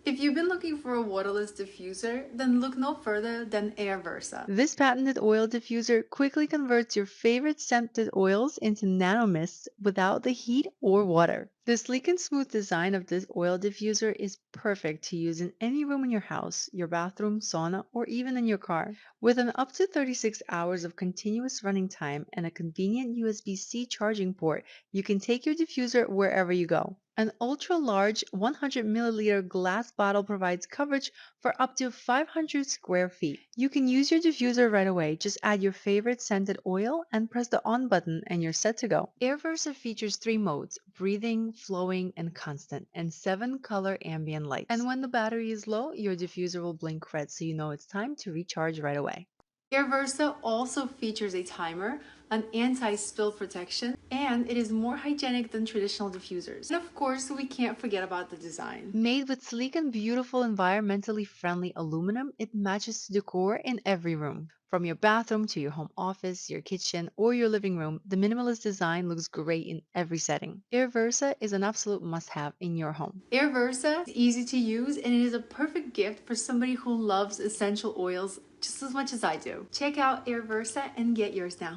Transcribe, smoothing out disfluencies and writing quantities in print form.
If you've been looking for a waterless diffuser, then look no further than Airversa. This patented oil diffuser quickly converts your favorite scented oils into nanomists without the heat or water. The sleek and smooth design of this oil diffuser is perfect to use in any room in your house, your bathroom, sauna, or even in your car. With an up to 36 hours of continuous running time and a convenient USB-C charging port, you can take your diffuser wherever you go. An ultra large 100 milliliter glass bottle provides coverage for up to 500 square feet. You can use your diffuser right away. Just add your favorite scented oil and press the on button and you're set to go. Airversa features three modes: breathing, flowing, and constant, and 7 color ambient lights. And when the battery is low, your diffuser will blink red so you know it's time to recharge right away. Airversa also features a timer, an anti-spill protection, and it is more hygienic than traditional diffusers. And of course, we can't forget about the design. Made with sleek and beautiful environmentally friendly aluminum, it matches the decor in every room. From your bathroom to your home office, your kitchen, or your living room, the minimalist design looks great in every setting. Airversa is an absolute must-have in your home. Airversa is easy to use and it is a perfect gift for somebody who loves essential oils just as much as I do. Check out Airversa and get yours now.